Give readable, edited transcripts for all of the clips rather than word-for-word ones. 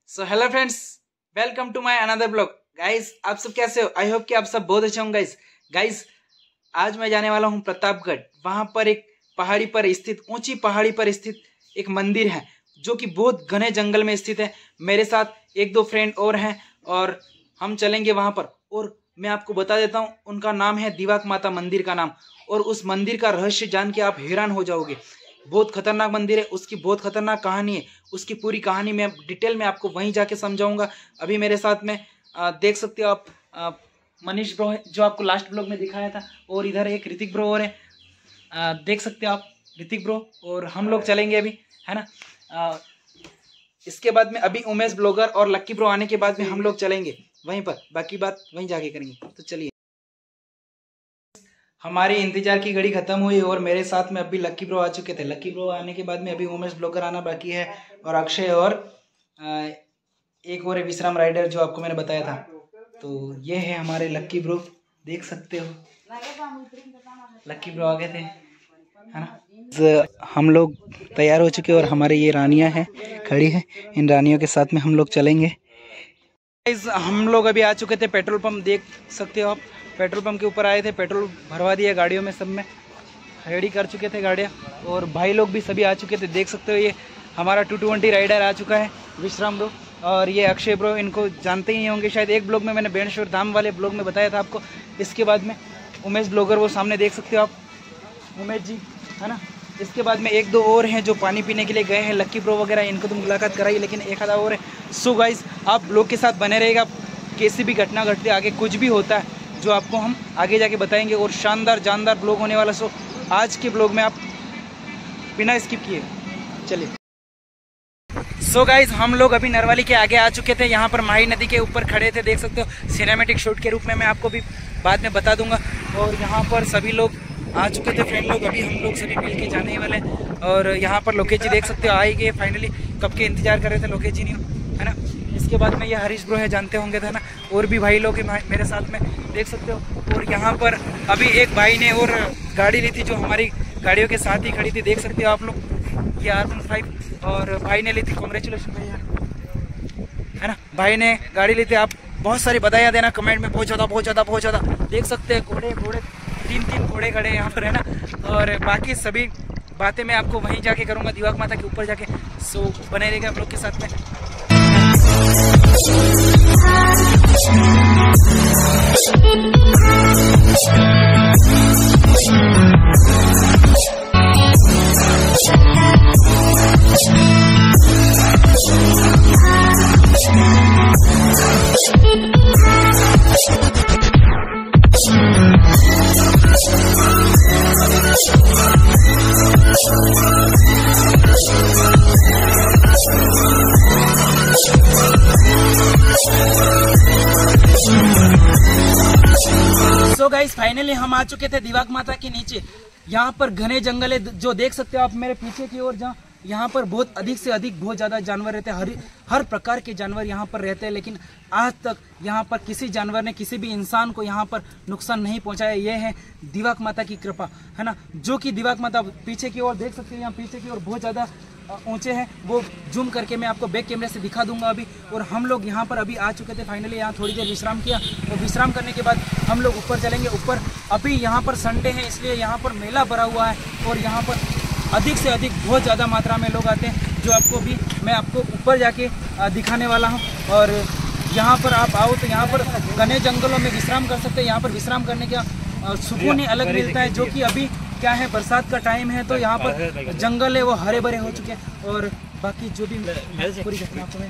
So hello friends, welcome to my another blog. Guys, आप सब कैसे हो? आई होप कि आप सब बहुत अच्छे होंगे। गाइस, आज मैं जाने वाला हूं प्रतापगढ़। वहां पर एक पहाड़ी पर स्थित, ऊंची पहाड़ी पर स्थित एक मंदिर है जो कि बहुत घने जंगल में स्थित है। मेरे साथ एक दो फ्रेंड और हैं और हम चलेंगे वहां पर। और मैं आपको बता देता हूं, उनका नाम है दिवाक माता मंदिर का नाम। और उस मंदिर का रहस्य जान के आप हैरान हो जाओगे। बहुत खतरनाक मंदिर है, उसकी बहुत खतरनाक कहानी है। उसकी पूरी कहानी मैं डिटेल में आपको वहीं जाके समझाऊंगा। अभी मेरे साथ में देख सकते हो आप, मनीष ब्रो है जो आपको लास्ट ब्लॉग में दिखाया था, और इधर एक ऋतिक ब्रो और है, देख सकते हो आप ऋतिक ब्रो। और हम लोग चलेंगे अभी, है ना। इसके बाद में अभी उमेश ब्लॉगर और लक्की ब्रो आने के बाद में हम लोग चलेंगे वहीं पर, बाकी बात वहीं जाके करेंगे। तो चलिए, हमारी इंतजार की घड़ी खत्म हुई और मेरे साथ में अभी लक्की ब्रो आ चुके थे। लक्की ब्रो आने के बाद में अभी उमेश ब्लॉगर आना बाकी है, और अक्षय, और एक और विश्राम राइडर जो आपको मैंने बताया था। तो ये है हमारे लक्की ब्रो, देख सकते हो लक्की ब्रो आ गए थे, है ना। हम लोग तैयार हो चुके और हमारे ये रानियां हैं खड़ी है। इन रानियों के साथ में हम लोग चलेंगे। हम लोग अभी आ चुके थे पेट्रोल पंप, देख सकते हो आप। पेट्रोल पंप के ऊपर आए थे, पेट्रोल भरवा दिया गाड़ियों में, सब में रेडी कर चुके थे गाड़ियाँ। और भाई लोग भी सभी आ चुके थे, देख सकते हो। ये हमारा 220 राइडर आ चुका है, विश्राम ब्रो, और ये अक्षय ब्रो। इनको जानते ही होंगे शायद, एक ब्लॉग में मैंने बेणेश्वर धाम वाले ब्लॉग में बताया था आपको। इसके बाद में उमेश ब्लॉगर, वो सामने देख सकते हो आप, उमेश जी, है ना। इसके बाद में एक दो और हैं जो पानी पीने के लिए गए हैं, लक्की ब्रो वगैरह। इनको तो मुलाकात कराई, लेकिन एक आधा और है। सो गाइस, आप ब्लॉग के साथ बने रहेगा। कैसी भी घटना घटती है, आगे कुछ भी होता है जो आपको हम आगे जाके बताएंगे, और शानदार जानदार ब्लॉग होने वाला। सो आज के ब्लॉग में आप बिना स्किप किए चलिए। सो गाइज, हम लोग अभी नरवाली के आगे आ चुके थे। यहाँ पर माही नदी के ऊपर खड़े थे, देख सकते हो। सिनेमैटिक शूट के रूप में मैं आपको भी बाद में बता दूंगा। और यहाँ पर सभी लोग आ चुके थे, फ्रेंड लोग। अभी हम लोग सभी मिल के जाने ही वाले। और यहाँ पर लोकेश जी देख सकते हो, आ ही गए फाइनली। कब के इंतजार कर रहे थे, लोकेश जी नहीं, है ना। इसके बाद में ये हरीश ब्रो है, जानते होंगे, था ना। और भी भाई लोग मेरे साथ में, देख सकते हो। और यहाँ पर अभी एक भाई ने और गाड़ी ली थी जो हमारी गाड़ियों के साथ ही खड़ी थी, देख सकते हो आप लोग। ये R15 और भाई ने ली थी। कॉन्ग्रेचुलेशन भैया, है ना। भाई ने गाड़ी ली थी। आप बहुत सारी बधाइयाँ देना कमेंट में, बहुत ज़्यादा। देख सकते हैं घोड़े 3 घोड़े खड़े हैं यहाँ पर, है ना। और बाकी सभी बातें मैं आपको वहीं जाके करूँगा, दिवाक माता के ऊपर जाके। सो बने रहेगा आप लोग के साथ में। सो गाइस, फाइनली हम आ चुके थे दिवाक माता के नीचे। यहाँ पर घने जंगल है, जो देख सकते हो आप मेरे पीछे की ओर। जहाँ यहाँ पर बहुत अधिक से अधिक बहुत ज़्यादा जानवर रहते हैं। हर प्रकार के जानवर यहाँ पर रहते हैं, लेकिन आज तक यहाँ पर किसी जानवर ने किसी भी इंसान को यहाँ पर नुकसान नहीं पहुँचाया। ये है दिवाक माता की कृपा, है ना। जो कि दिवाक माता पीछे की ओर देख सकते हैं, यहाँ पीछे की ओर बहुत ज़्यादा ऊंचे हैं। वो जूम करके मैं आपको बैक कैमरे से दिखा दूंगा अभी। और हम लोग यहाँ पर अभी आ चुके थे फाइनली। यहाँ थोड़ी देर विश्राम किया, और विश्राम करने के बाद हम लोग ऊपर चलेंगे। ऊपर अभी यहाँ पर संडे है, इसलिए यहाँ पर मेला भरा हुआ है, और यहाँ पर अधिक से अधिक बहुत ज़्यादा मात्रा में लोग आते हैं, जो आपको भी मैं आपको ऊपर जाके दिखाने वाला हूँ। और यहाँ पर आप आओ तो यहाँ पर घने जंगलों में विश्राम कर सकते हैं। यहाँ पर विश्राम करने का सुकून ही अलग मिलता है। जो कि अभी क्या है, बरसात का टाइम है, तो यहाँ पर जंगल है वो हरे भरे हो चुके हैं। और बाकी जो भी पूरी घटना आपको मैं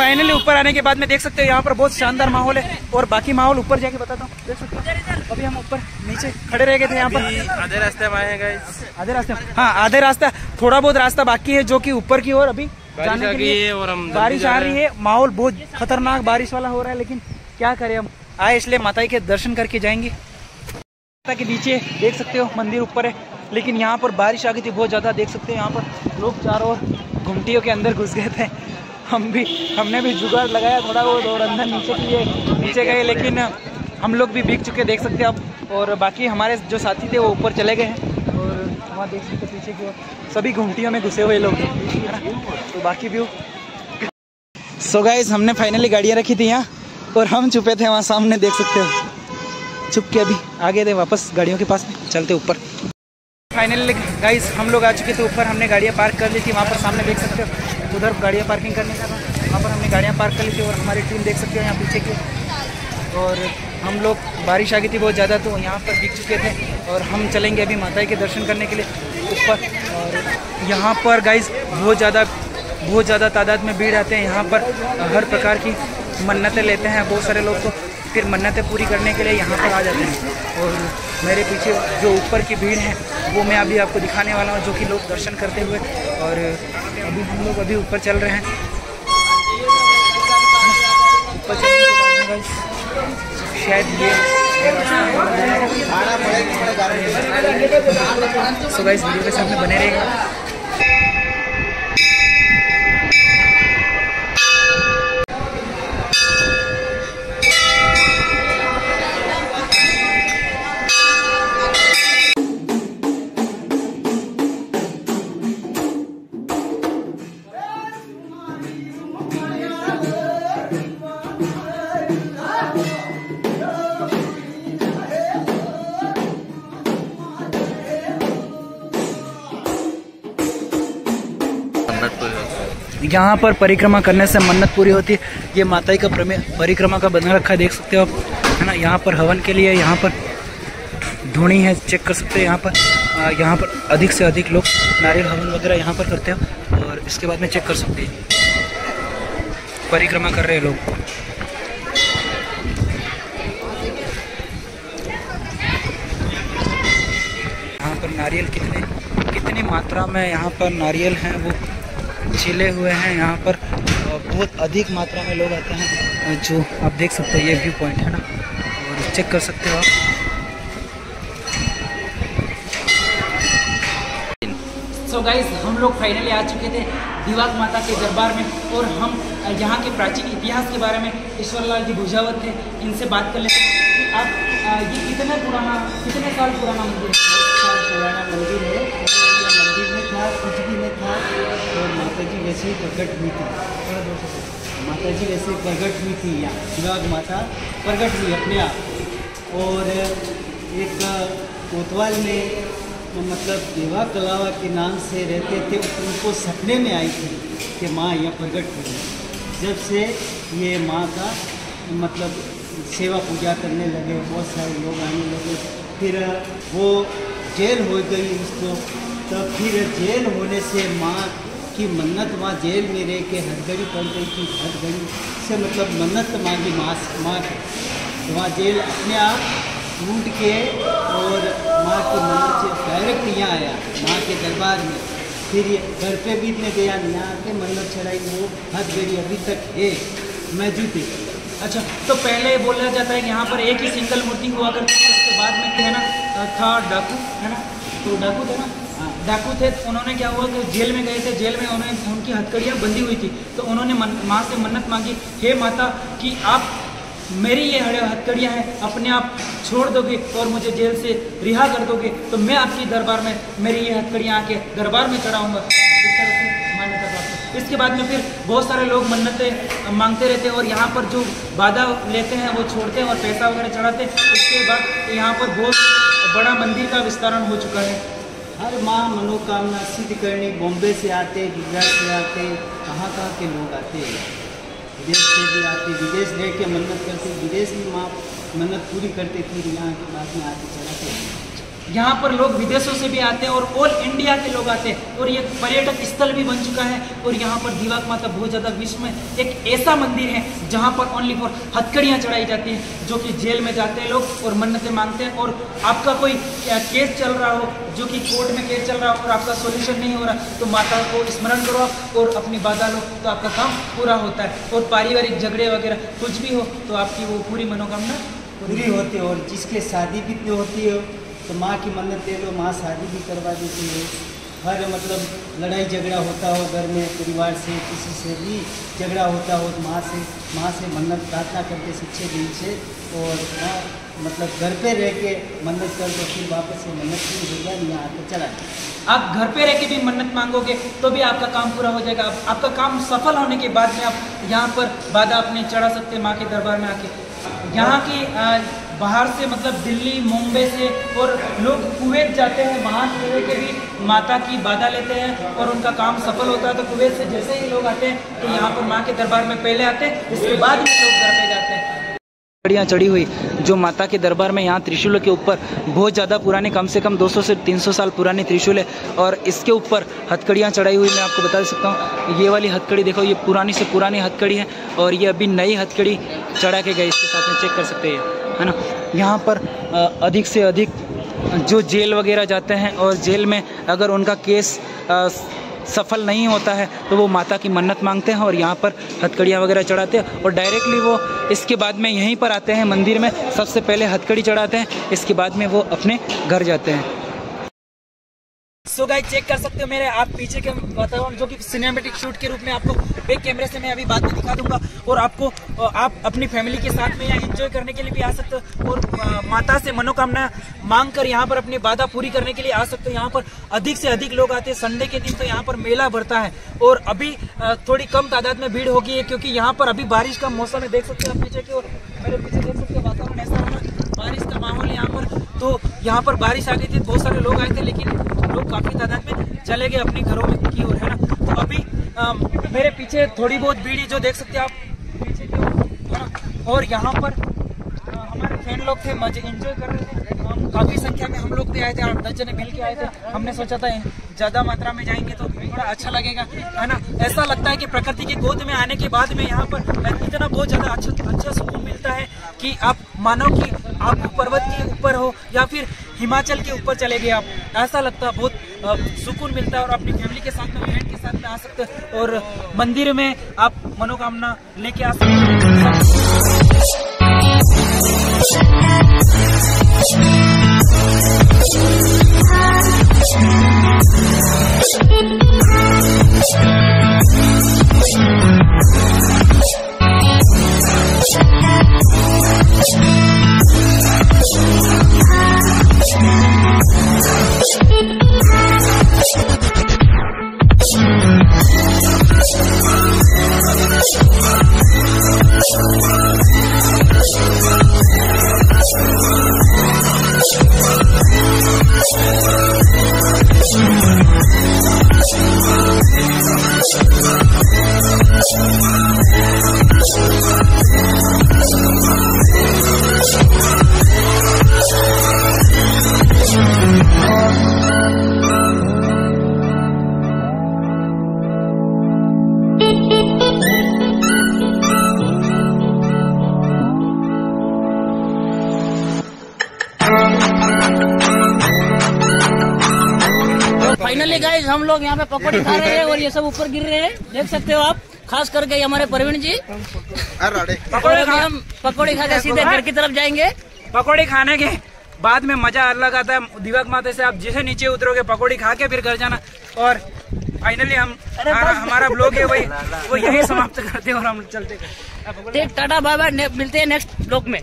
फाइनली ऊपर आने के बाद में देख सकते हो यहाँ पर बहुत शानदार माहौल है। और बाकी माहौल ऊपर जाके बताता हूँ, देख सकते हो। अभी हम ऊपर नीचे खड़े रह गए थे यहाँ पर, आधे रास्ते में आए गाइस। आधे रास्ते, हाँ आधे रास्ता, थोड़ा बहुत रास्ता बाकी है जो कि ऊपर की ओर अभी जाने के लिए। और हम बारिश आ रही है, माहौल बहुत खतरनाक बारिश वाला हो रहा है, लेकिन क्या करें हम आए इसलिए माता के दर्शन करके जाएंगे। माता के नीचे देख सकते हो मंदिर ऊपर है, लेकिन यहाँ पर बारिश आ गई थी बहुत ज़्यादा। देख सकते हो यहाँ पर लोग चारों ओर घुमटियों के अंदर घुस गए थे। हमने भी जुगाड़ लगाया थोड़ा बहुत और अंदर नीचे गए, लेकिन हम लोग भी भीग चुके देख सकते हो आप। और बाकी हमारे जो साथी थे वो ऊपर चले गए हैं और वहाँ देख सकते पीछे की ओर सभी घुमटियों में घुसे हुए लोग है ना। तो बाकी व्यू। सो गाइस हमने फाइनली गाड़ियाँ रखी थी यहाँ और हम छुपे थे वहाँ सामने, देख सकते हो छुप के अभी आगे थे वापस गाड़ियों के पास में चलते ऊपर। फाइनली गाइस हम लोग आ चुके थे ऊपर, हमने गाड़ियाँ पार्क कर ली थी वहाँ पर सामने देख सकते हो। उधर गाड़ियाँ पार्किंग करने का था, वहाँ पर हमने गाड़ियाँ पार्क कर ली थी और हमारी टीम देख सकते हो यहाँ पीछे की। और हम लोग बारिश आ गई थी बहुत ज़्यादा तो यहाँ पर दिख चुके थे और हम चलेंगे अभी माता के दर्शन करने के लिए ऊपर। और यहाँ पर गाइस बहुत ज़्यादा तादाद में भीड़ आते हैं। यहाँ पर हर प्रकार की मन्नतें लेते हैं बहुत सारे लोग, तो फिर मन्नतें पूरी करने के लिए यहाँ पर आ जाते हैं। और मेरे पीछे जो ऊपर की भीड़ है वो मैं अभी आपको दिखाने वाला हूँ, जो कि लोग दर्शन करते हुए। और अभी हम लोग अभी ऊपर चल रहे हैं, ऊपर चलने के बाद में शायद ये सो गाइस वीडियो के सामने बने रहेगा। यहाँ पर परिक्रमा करने से मन्नत पूरी होती है। ये माता का परिक्रमा का बना रखा देख सकते हो आप, है ना। यहाँ पर हवन के लिए यहाँ पर धूनी है, चेक कर सकते हो। यहाँ पर अधिक से अधिक लोग नारियल हवन वगैरह यहाँ पर करते हो और इसके बाद में चेक कर सकते हैं परिक्रमा कर रहे हैं लोग। यहाँ पर नारियल कितनी मात्रा में यहाँ पर नारियल हैं वो छिले हुए हैं। यहाँ पर बहुत अधिक मात्रा में लोग आते हैं, जो आप देख सकते हो ये व्यू पॉइंट है ना, और चेक कर सकते हो आप। सो गाइस हम लोग फाइनली आ चुके थे दिवाक माता के दरबार में और हम यहाँ के प्राचीन इतिहास के बारे में ईश्वरलाल जी भुजावत थे, इनसे बात कर लेते हैं कि आप ये कितने साल पुराना मंदिर है? 10 साल पुराना मंदिर है। मंदिर में था, कुछ भी नहीं था और माता जी वैसे ही प्रकट हुई थी। माता जी वैसे प्रकट हुई थी, यहाँ दिवाक माता प्रकट हुई अपने आप। और एक कोतवाल में मतलब देवा कलावा के नाम से रहते थे, उनको सपने में आई थी कि माँ यहाँ प्रकट हुई। जब से ये माँ का मतलब सेवा पूजा करने लगे, बहुत सारे लोग आने लगे। फिर वो जेल हो गई उसको, तब फिर जेल होने से माँ की मन्नत वहाँ जेल में रह के हथगड़ी पड़ गई थी। हथगड़ी से मतलब मन्नत मांगी माँ की, तो वहाँ जेल अपने आप टूट के और माँ की मन्नत से डायरेक्ट यहाँ आया माँ के दरबार में। फिर ये घर पे भी इतने गया, यहाँ आके मन्नत चढ़ाई, वो हथगड़ी अभी तक है मौजूद है। अच्छा, तो पहले बोला जाता है कि यहाँ पर एक ही सिंगल मूर्ति हुआ करती थी, उसके बाद में क्या है ना था डाकू, है ना। तो डाकू थे ना, डाकू थे। उन्होंने क्या हुआ कि जेल में गए थे, जेल में उनकी हथकड़ियाँ बंधी हुई थी, तो उन्होंने माँ से मन्नत मांगी, हे माता कि आप मेरी ये हथकड़ियाँ हैं अपने आप छोड़ दोगे और मुझे जेल से रिहा कर दोगे, तो मैं आपकी दरबार में मेरी ये हथकड़ियाँ आके दरबार में चढ़ाऊँगा। इस तरह से मान्यता प्राप्त। इसके बाद में फिर बहुत सारे लोग मन्नतें मांगते रहते हैं और यहाँ पर जो बाधा लेते हैं वो छोड़ते हैं और पैसा वगैरह चढ़ाते हैं। उसके बाद यहाँ पर बहुत बड़ा मंदिर का विस्तारण हो चुका है। हर माँ मनोकामना सिद्ध करने बॉम्बे से आते, गुजरात से आते, कहाँ के लोग आते हैं, विदेश से भी आते, विदेश रह के मन्नत करते, विदेश में माँ मन्नत पूरी करते, फिर यहाँ के बाद में आके चढ़ाते। यहाँ पर लोग विदेशों से भी आते हैं और ऑल इंडिया के लोग आते हैं और ये पर्यटक स्थल भी बन चुका है। और यहाँ पर दिवाक माता बहुत ज़्यादा विश्व में एक ऐसा मंदिर है जहाँ पर ओनली फॉर हथकड़ियाँ चढ़ाई जाती हैं, जो कि जेल में जाते हैं लोग और मन्नतें मांगते हैं। और आपका कोई केस चल रहा हो, जो कि कोर्ट में केस चल रहा हो और आपका सोल्यूशन नहीं हो रहा, तो माता को स्मरण करो आप और अपनी बाधा लो, तो आपका काम पूरा होता है। और पारिवारिक झगड़े वगैरह कुछ भी हो तो आपकी वो पूरी मनोकामना पूरी होती है। और जिसके शादी भी होती है तो माँ की मन्नत ले लो, माँ शादी भी करवा देती है। हर मतलब लड़ाई झगड़ा होता हो घर में, परिवार से किसी से भी झगड़ा होता हो तो माँ से मन्नत प्रार्थना करके सच्चे दिल से, और माँ मतलब घर पे रह के मन्नत कर दो, फिर वापस से मन्नत नहीं हो जाए, यहाँ आकर चला जाए। आप घर पे रह के भी मन्नत मांगोगे तो भी आपका काम पूरा हो जाएगा। आपका काम सफल होने के बाद में आप यहाँ पर बाधा अपने चढ़ा सकते हैं माँ के दरबार में आके। यहाँ की बाहर से मतलब दिल्ली, मुंबई से और लोग कुवैत जाते हैं, वहाँ से के भी माता की बाधा लेते हैं और उनका काम सफल होता है। तो कुवैत से जैसे ही लोग आते हैं तो यहाँ पर माँ के दरबार में पहले आते हैं, इसके बाद में लोग घर पे जाते हैं। हथकड़ियाँ चढ़ी हुई जो माता के दरबार में यहाँ त्रिशूल के ऊपर बहुत ज़्यादा पुराने, कम से कम 200 से 300 साल पुराने त्रिशूल है और इसके ऊपर हथकड़ियाँ चढ़ाई हुई। मैं आपको बता सकता हूँ, ये वाली हथकड़ी देखो, ये पुरानी से पुरानी हथकड़ी है और ये अभी नई हथकड़ी चढ़ा के गए, इसके साथ में चेक कर सकते हैं, है ना। यहाँ पर अधिक से अधिक जो जेल वगैरह जाते हैं और जेल में अगर उनका केस सफल नहीं होता है तो वो माता की मन्नत मांगते हैं और यहाँ पर हथकड़ियाँ वगैरह चढ़ाते हैं और डायरेक्टली वो इसके बाद में यहीं पर आते हैं मंदिर में, सबसे पहले हथकड़ी चढ़ाते हैं, इसके बाद में वो अपने घर जाते हैं। सो गाइस चेक कर सकते हो मेरे आप पीछे के वातावरण, जो कि सिनेमैटिक शूट के रूप में आपको बैक कैमरे से मैं अभी बाद में दिखा दूंगा। और आपको आप अपनी फैमिली के साथ में यहाँ एंजॉय करने के लिए भी आ सकते हो और माता से मनोकामना मांग कर यहाँ पर अपनी बाधा पूरी करने के लिए आ सकते हो। यहाँ पर अधिक से अधिक लोग आते हैं, संडे के दिन तो यहाँ पर मेला भरता है और अभी थोड़ी कम तादाद में भीड़ होगी क्योंकि यहाँ पर अभी बारिश का मौसम है। देख सकते हो आप पीछे की और मेरे पीछे देख सकते हो वातावरण ऐसा है, बारिश का माहौल यहाँ पर। तो यहाँ पर बारिश आ गई थी, बहुत सारे लोग आए थे लेकिन लोग काफी तादाद में चले गए अपने घरों में की ओर, है ना। तो अभी मेरे पीछे थोड़ी बहुत भीड़ जो देख सकते हो आप पीछे की ओर, है ना। और यहाँ पर हमारे फ्रेंड लोग थे, मजे एंजॉय कर रहे थे। काफी संख्या में हम लोग भी आए थे, 8-10 जने मिल के आए थे। हमने सोचा था ज्यादा मात्रा में जाएंगे तो थोड़ा अच्छा लगेगा, है ना। ऐसा लगता है कि प्रकृति की गोद में आने के बाद में यहाँ पर इतना बहुत ज्यादा अच्छा सुकून मिलता है कि आप मानो कि आप पर्वत के ऊपर हो या फिर हिमाचल के ऊपर चले गए, आप ऐसा लगता है, बहुत सुकून मिलता है। और अपनी फैमिली के साथ में, फ्रेंड के साथ में आ सकते हैं और मंदिर में आप मनोकामना लेके आ सकते हैं। फाइनली गाइस हम लोग यहाँ पे पकौड़ी खा रहे हैं और ये सब ऊपर गिर रहे हैं, देख सकते हो आप। खास करके हमारे प्रवीण जी पकौड़ी खा के सीधे घर की तरफ जाएंगे। पकौड़ी खाने के बाद में मजा अलग आता है। दिवाक माता से आप जैसे नीचे उतरोगे पकौड़ी खा के फिर घर जाना। और फाइनली हमारा ब्लॉग है वो यही समाप्त करते हैं और हम चलते हैं। टाटा बाय बाय, मिलते हैं नेक्स्ट ब्लॉग में।